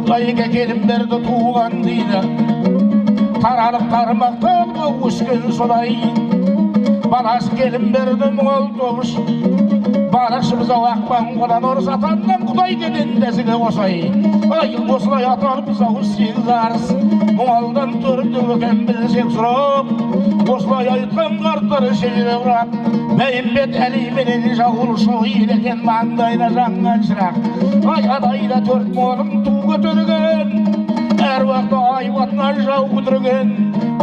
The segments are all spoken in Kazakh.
Құдайға келім берді туған дейді. Таралып тармақтан өскен солай. Баласы келім берді мұғал тобыш. Барықшымыз ауақпан қолан орыс атаннан Құдай кеден дәсіге қосай. Айыл осылай атанып ауыз сегіз арыс. Мұғалдан төрді өкен білсек сұрап. Осылай айтқан қарттары шегере ұрап. Бәйімбет әлейменен жауыл шоғы елекен маңдайда жаңған шырақ. Ай адайда төрт молым ту көтерген. Әр уақытта айбатынан жау күтірген.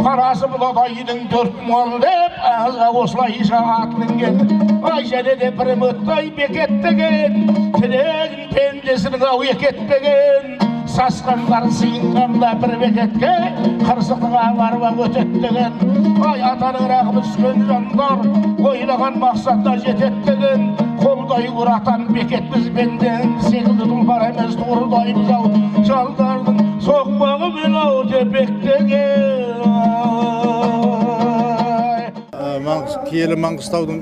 Қарасы бұл адайдың төрт мол деп ағызға осылайша атылынген. Ай және де бір үміттай бекеттеген. Тілегін пендесінің ау екеттеген. Сасқандар сыйынғанда бір бекетке қырсықтыға барба өтеттеген. Ай атаның рақымы түскен жандар ойлаған мақсатта жететтеген. Қолдай ұр атан бекетпіз бенден секілді тұлпар емес тұрдаймыз ау жалдардың соқпағы мен ау тепектеген. Киелі Маңғыстаудың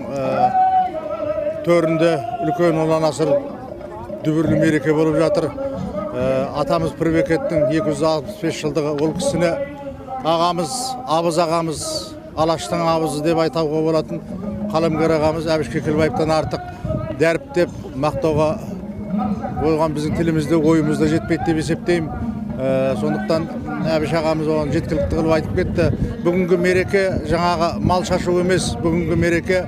төрінде үлкен ұлан асыр дүбірлі мереке болып жатыр. Атамыз Пірбекеттің 265 жылдығы ол кісіне ағамыз, абыз ағамыз, Алаштың абызы деп айтауға болатын қаламгер ағамыз Әбіш Кекілбаевтан артық дәріптеп мақтауға болған біздің тілімізде ойымызда жетпейді деп есептеймін. Сондықтан Әбіш ағамыз оған жеткілікті қылып айтып кетті. Бүгінгі мереке жаңағы мал шашу емес, бүгінгі мереке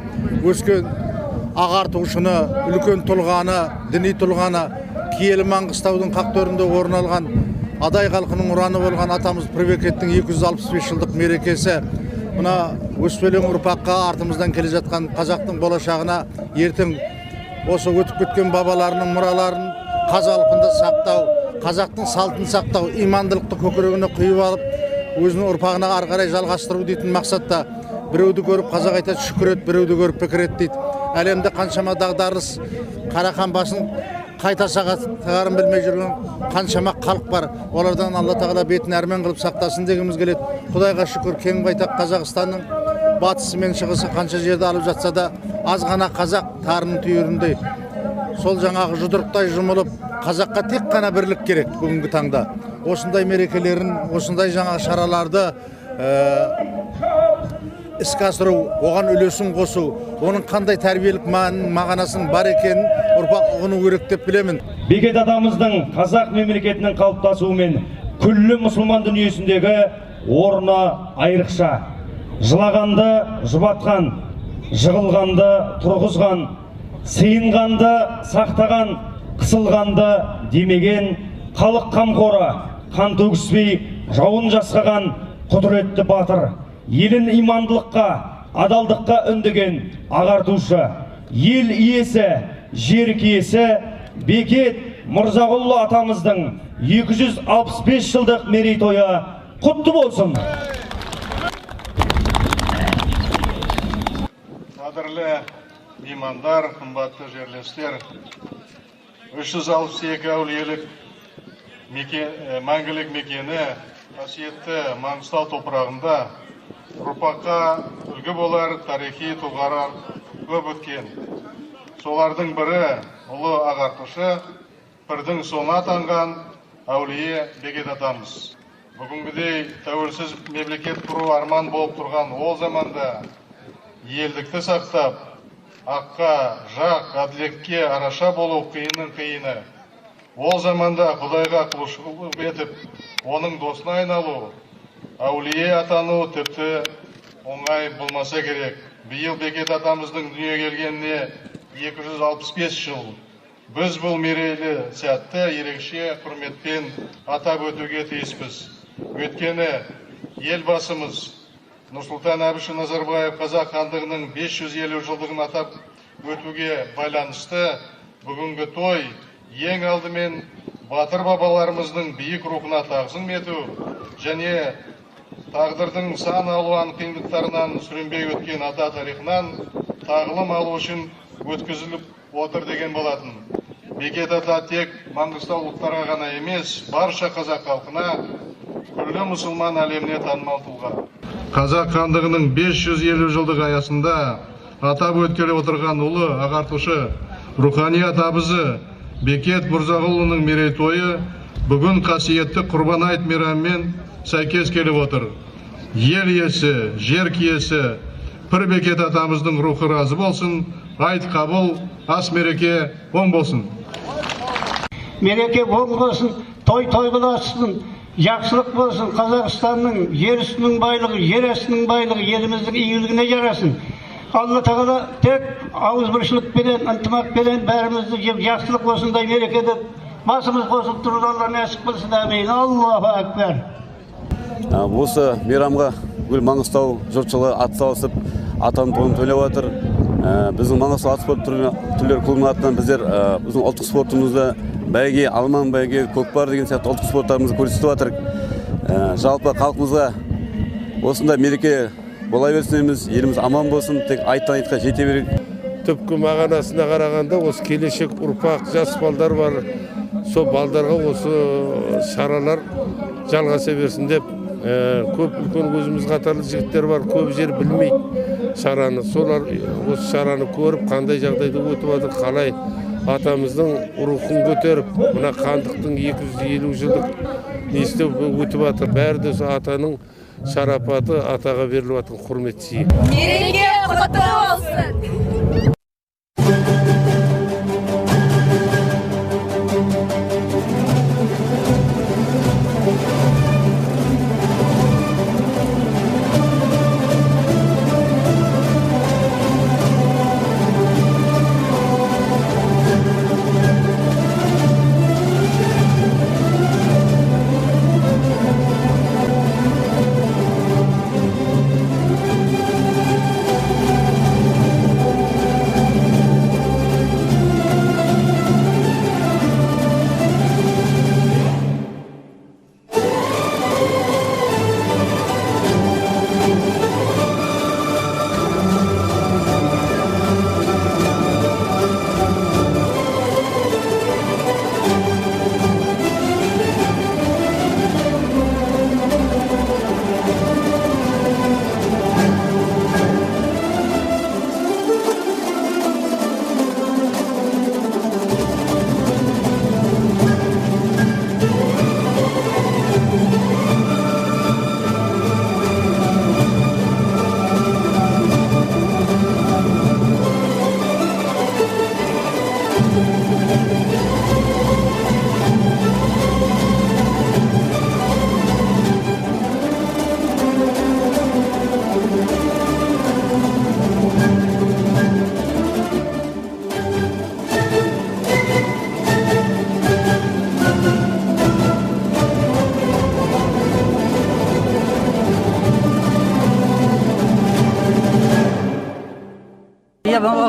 өскен ағартушыны, үлкен тұлғаны, діни тұлғаны, Киелі Маңғыстаудың қақ төрінде орын алған адай халқының ұраны болған атамыз Пірбекеттің 265 жылдық мерекесі. Мына өспелең ұрпаққа, артымыздан келе жатқан қазақтың болашағына ертең осы өтіп кеткен бабаларының мұраларын қазалпында сақтау, қазақтың салтын сақтау, имандылықты көкірегіне құйып алып, өзінің ұрпағына ары қарай жалғастыру дейтін мақсатта біреуді көріп қазақ айтады шүкір ет, біреуді көріп бекер ет дейді. Әлемде қаншама дағдарыс, қарақан басын қайта сағаттарын білмей жүрген қаншама халық бар. Олардан Алла тағала бетін әрмен қылып сақтасын дегіміз келеді. Құдайға шүкір кең байтақ Қазақстанның батысы мен шығысы қанша жерді алып жатса да аз ғана қазақ тарының түйіріндей. Сол жаңағы жұдырықтай жұмылып, қазаққа тек қана бірлік керек бүгінгі таңда. Осындай мерекелерін, осындай жаңа шараларды іске асыру, оған үлесін қосу, оның қандай тәрбиелік мағынасын бар екенін ұрпақ ұғыну керек деп білемін. Бекет атамыздың қазақ мемлекетінің қалыптасуымен күллі мұсылман дүниесіндегі орны айрықша. Жылағанды жұбатқан, жығылғанды тұрғызған, сыйынғанды сақтаған, қысылғанды демеген, халық қамқоры, қан төгіспей жауын жасқаған құдіретті батыр. Елін имандылыққа, адалдыққа үндеген ағартушы, ел иесі, жер киесі Бекет Мырзағұлы атамыздың 265 жылдық мерейтойы құтты болсын. Қадірлі меймандар, қымбатты жерлестер, 362 әулиелік мәңгілік мекені қасиетті Маңғыстау топырағында ұрпаққа үлгі болар тарихи тұлғалар көп өткен. Солардың бірі ұлы ағартушы, пірдің соңы атанған әулие Бекет атамыз. Бүгінгідей тәуелсіз мемлекет құру арман болып тұрған ол заманда елдікті сақтап, аққа, жақ, әділетке араша болу қиынның қиыны. Ол заманда Құдайға құлшылық етіп, оның досына айналу, әулие атану тіпті оңай болмаса керек. Биыл Бекет атамыздың дүние келгеніне 265 жыл. Біз бұл мерейлі сәтті ерекше құрметпен атап өтуге тиіспіз. Өйткені елбасымыз Нұрсұлтан Әбішұлы Назарбаев қазақ хандығының 550 жылдығын атап өтуге байланысты бүгінгі той ең алдымен батыр бабаларымыздың биік рухына тағзым ету және тағдырдың сан алуан қиындықтарынан сүрінбей өткен ата тарихынан тағылым алу үшін өткізіліп отыр деген болатын. Бекет ата тек маңғыстаулықтарға ғана емес, барша қазақ халқына, күллі мұсылман әлеміне танымал тұлға. Қазақ хандығының 550 жылдық аясында атап өткелі отырған ұлы ағартушы руханият абызы Бекет Мырзағұлының мерейтойы бүгін қасиетті Құрбан айт мейрамымен сәйкес келіп отыр. Ел иесі, жер киесі, Пірбекет атамыздың рухы разы болсын, айт қабыл, ас мереке оң болсын. Мереке оң болсын, той болсын, жақсылық болсын, Қазақстанның жер үстінің байлығы, жер астының байлығы, еліміздің игілігіне жарасын. Алла тағала тек ауызбіршілікпенен, ынтымақпенен бәрімізді жеп жақсылық осындай мерекеде басымыз қосып тұруды Алла нәсіп қылсын, әмин. Аллаху акбар. Осы мейрамға бүкіл Маңғыстау жұртшылығы атсалысып, атаның тойын тойлап жатыр. Біздің Маңғыстау ат спорт түрлері клубының атынан біздер біздің ұлттық спортымызды бәйге, алман бәйге, көкпар деген сияқты ұлттық спорттарымызды көрсетіп жатыр. Жалпы халқымызға осындай мереке бола берсін дейміз, еліміз аман болсын, тек айттан айтқа жете берейік. Түпкі мағынасына қарағанда осы келешек ұрпақ, жас балдар бар. Сол балдарға осы шаралар жалғаса берсін деп, көп үлкен өзіміз қатарлы жігіттер бар, көп жер білмейді шараны. Солар осы шараны көріп, қандай жағдайда өтіп жатыр, қалай атамыздың рухын көтеріп, мына хандықтың 250 жылдық несте өтіп жатыр. Бәрі де атаның шарапаты, атаға беріліп жатқан құрмет сыйы. Мереке құтты болсын.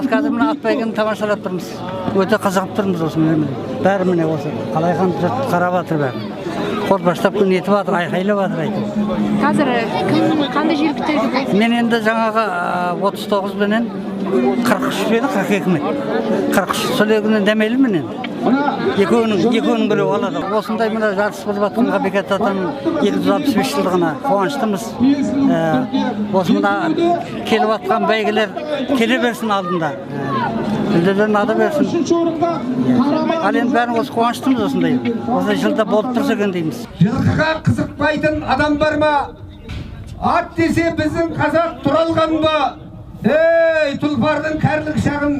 Қазір мына ат бәйгені тамашалап тұрмыз. Өте қызығып тұрмыз осы міне. Бәрі міне осы. Қалайхан жұрт қарап жатыр бәрі. Қол бастап күн етіп жатыр, айқайлап жатыр айтып. Қазір кім қандай жүйріктерге болды? Мен енді жаңағы 39 менен 43 пен 42 мен. 43 сөйлегінен дәмелі менен. Екеуінің біреу алады. Осындай мына жарыс болып жатқанға Бекет атаның 265 жылдығына қуаныштымыз. Осы мына келіп жатқан бәйгелер келе берсін алдында. Жүлделерін ада берсін. Ал енді бәрін осы қуаныштымыз осындай. Осындай жылда болып тұрса екен дейміз. Жылқыға қызықпайтын адам бар ма? Ат десе біздің қазақ тұралған ба? Ей, тұлпардың кәрлік шағын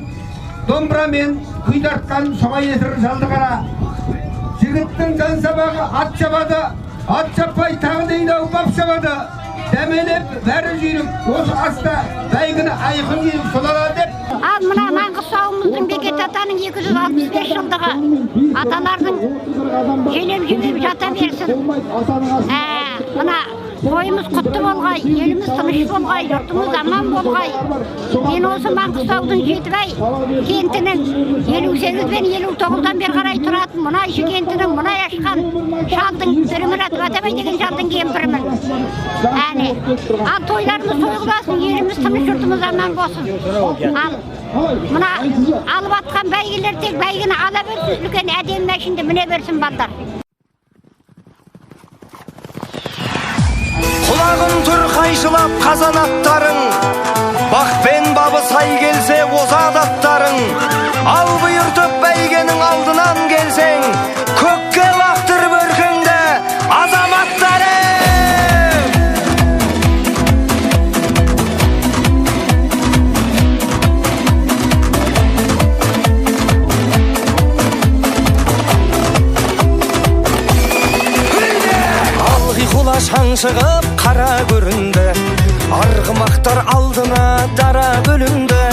домбырамен күй тартқан соңай есір жалды қара. Жігіттің жан сабағы ат шабады, ат шаппай тағы дейді ау бап шабады. Дәмелеп бәрі жүйрік осы аста бәйгіні айқын келіп солара деп. Ал мына Маңғыстауымыздың Бекет атаның 265 жылдығы аталардың желеп жата берсін. Мына тойымыз құтты болғай, еліміз тыныш болғай, жұртымыз аман болғай. Мен осы Маңғыстаудың Жетібай кентінің 58 пен 59-дан бері қарай тұратын мұнайшы кентінің мұнай ашқан шалдың бірімін, Батабай деген шалдың кемпірімін. Ал тойларымыз тойғыласын, еліміз тыныш, жұртымыз аман болсын. Ал мына алып атқан бәйгелер тек бәйгені ала берсін, үлкен әдемі мәшінде міне берсін балдар. Құлағын түр қайшылап қазан аттарың, бақпен бабы сай келсе озат аттарың, ал бұйыртып бәйгенің алдынан келсең, көкке лақтырып шаң шығып қара көрінді, арғымақтар алдына дара бөлінді.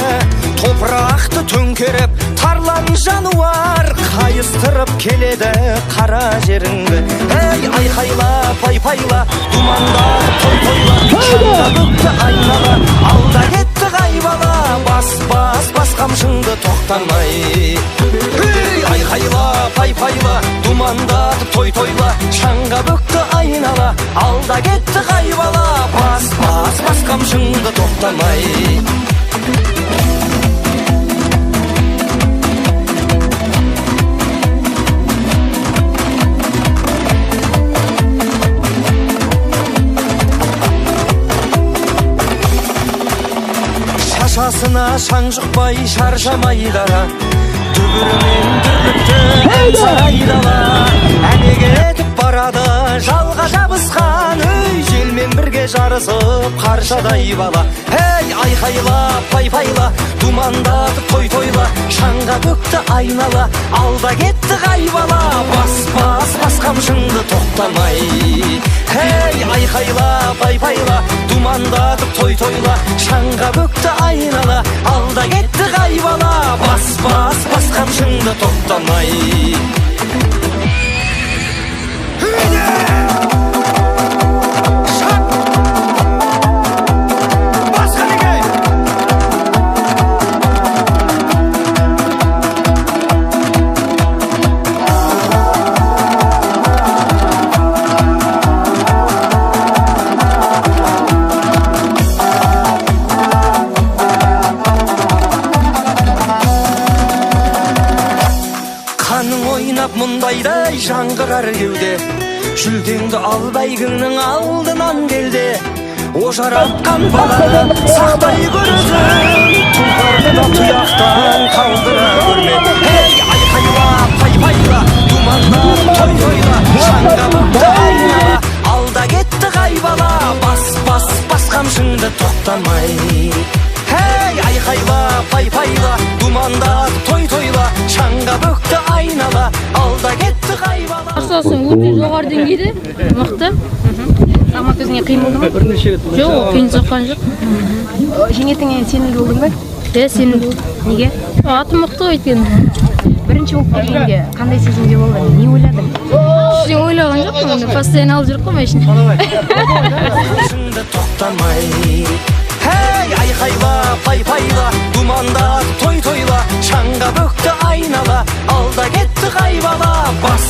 Топырақты төңкеріп тарлан жануар, қайыстырып келеді қара жеріңді. Ей айқайла пайпайла, думанда той тойла, шаңда бүкті айнала, алда кетті қайбала, бас қамшыңды тоқтамай. Ей айқайла пайпайла, думанда той тойла, шаңға бүкті айнала, алда кетті қайбала, бас қамшыңды тоқтамай. Шашасына шаң жұқпай шаршамай дара, дүбірімен дүрлікті ән сайдала. Әне кетіп барады жалға жабысқан, өй желмен бірге жарысып қаршадай бала. Ей айқайла пайпайла, думандатып той тойла, шаңға бүкті айнала, алда кетті қайбала, бас қамшыңды тоқтамай. Ей айқайла пайпайла, думандатып той тойла, шаңға бүкті айнала, алда кетті қайбала, бас қамшыңды тоқтамай. Мұндайдай жаңғырар кеуде, жүлдеңді ал бәйгіңнің алдынан келде. Ожаратқан баланы сақтай көрізін, тұлпарды да тұяқтан қалдыра көрме. Ей айқайла пайпайла, думанда той тойла, шаңға бүкті айнала, алда кетті қайбала, бас қамшыңды тоқтамай. Ей айқайла пайпайла, думанда той тойла, шаңға бүкті айнала, алда кетті қайбала. Қарсыласың өте жоғары деңгейде, мықты. Амат өзіңе қиын болды ма? Жоқ, қиын соққан жоқ. Жеңетіңе сенімді болдың ба? Иә, сенімді болдым. Неге? Аты мықты өйткені. Бірінші болып келгенде қандай сезімде болды? Не ойладың? Ештеңе ойлаған жоқпын, постоянно алып жүріп қой машина. Ей айқайла пайпайла, думанда той тойла, шаңға бүкті айнала, алда кетті қайбала, бас